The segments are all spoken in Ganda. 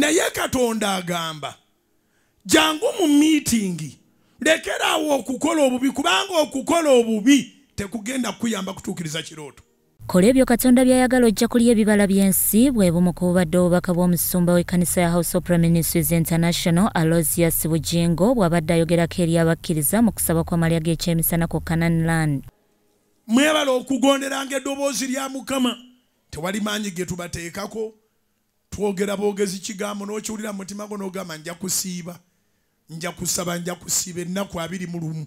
naye Katonda agamba jangu mu meeting lekerawo okukola obubi kubanga okukola obubi tekugenda kuyamba kutuukiriza kirooto. Kola ebyo Katonda by'ayagala ojja kulya ebibala by'ensi bwe bumu ku bubadde obubaka bw'omusumba w'ekkanisa ya House of Prime Ministries International Aloysius Bugingo bw'abadde ayogerako eri abakkiriza mu kusaba kw'amalya g'ekyemisana ku Canaan Land. Mwebala okugonderanga eddoboozi lya Mukama. Tewali maanyi ge tubateekako. Twogera boogezi kigambo n'okiwulira mu mutima gwo n'ogamba nja kusiiba, nja kusaba, nja kusiiba ennaku 21.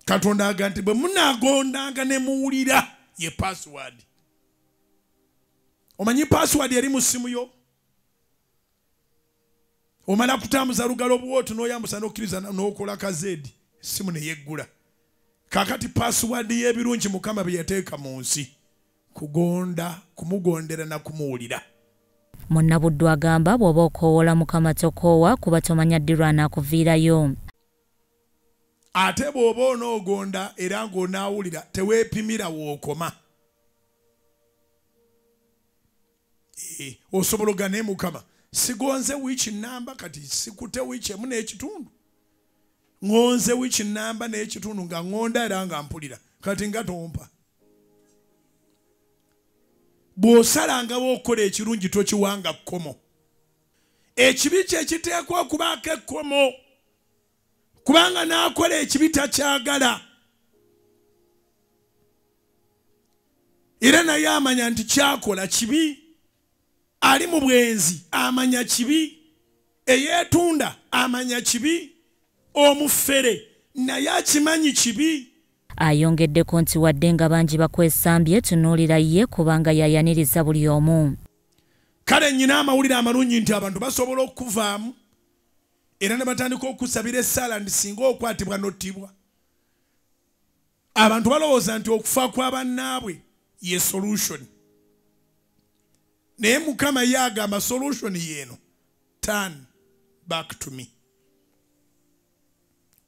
Katonda agamba nti bwe munaagondanga ne muwulira ye password. Omanyi password eri mu ssimu yo? Omala kutambuza lugalo bw'oti n'oyambusa n'okkiriza n'okola kazeedi, essimu ne yeggula. Kakati password y'ebirungi Mukama bye yateeka mu nsi. Kugonda, kumugondera na kumuwulira. Munnabuddu agamba bw'oba okoowola Mukama tokoowa kuba tomanya ddirwa anaakuviirayo. Ate bw'oba onoogonda era ng'onaawulira teweepimira wookoma. Osobola ogana ne Mukama sigonze wiiki nnamba kati sikute wiiki emu n'ekitundu. Ngonze wiiki nnamba n'ekitundu nga ngonda era nga mpulira kati nga tompa. Bw'osalangawo okukola ekirungi tokiwanga kkomo. Ekibi kye kiteekwa okubaako ekkomo. Kubanga n'akola ekibi takyagala. Era naye amanya nti kyakola kibi. Ali mu bwenzi amanya kibi. Eyeetunda amanya kibi. Omufere naye akimanyi kibi. Ayongeddeko nti wadde nga bangi bakwesambye tunuulira ye kubanga yayaniriza buli omu. Kale nnyina amawulire amalungi nti abantu basobola okuvaamu era ne batandika okusabira essaala nti singa okwatibwa n'ottibwa. Abantu balowooza nti okufa kwa bannaabwe ye solution. Naye Mukama ye agamba solution yeeno, turn back to me.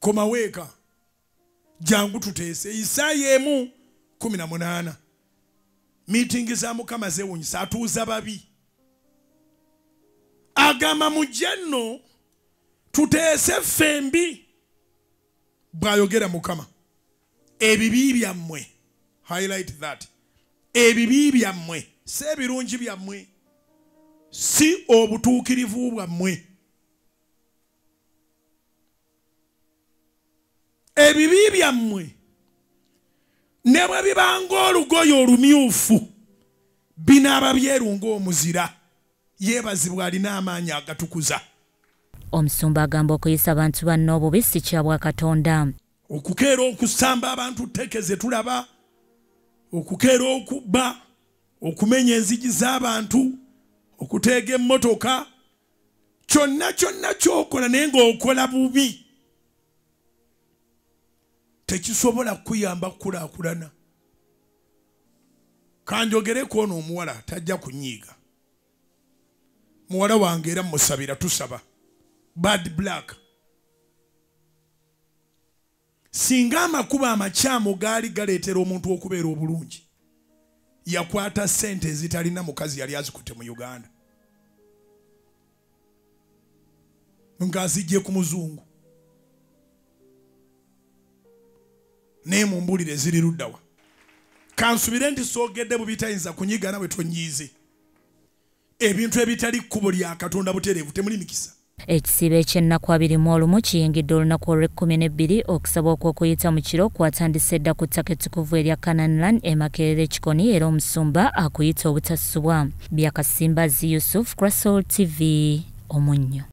Koma weeka. Jangu tuteese. Isaaya 1:18. Meeting za Mukama zeewunyisa atuuza babi. Agamba mujje nno tuteese ffembi bw'ayogera Mukama. Ebibi byammwe. Highlight that. Ebibi byammwe. Si ebirungi byammwe. Si obutuukirivu bwammwe. Ebibi byammwe ne bwe bibanga olugoye olumyufu binaaba byerunga omuzira yeebazibwa alina amaanyi agatukuza. Omusumba agamba okuyisa abantu banno obubi si kya bwa Katonda. Okukeera okusamba abantu tekeze tulaba, okukeera okubba, okumenya enzigi z'abantu, okuteega emmotoka, kyonna ky'okola naye ng'okola bubi. Tekisobola kuyamba kulaakulana. Kanjogereko ono omuwala tajja kunyiiga. Muwala wange era musabira tusaba. Bad black. Singa amakuba amakyamu gaali galeetera omuntu okubeera obulungi, yakwata ssente ezitalina mukazi yali azikutte mu Uganda ng'azijje ku muzungu. Ne mumbulire ziri luddawa. Kansubire nti soogedde bubi tayinza kunyiga nawe tonyiize. Ebintu ebitali kkubo lya Katonda butereevu temuli mikisa. Ekisiibo eky'ennaku 21 kiyingidde olunaku olw'12 okusaba okw'okuyita mu kiro kwatandise dda ku ttaka ettukuvu erya Canaan Land e Makerere Kikoni era omusumba akuyita obutasubwa. Byakasimbazi Yusuf, Crasol TV, Omunnyo.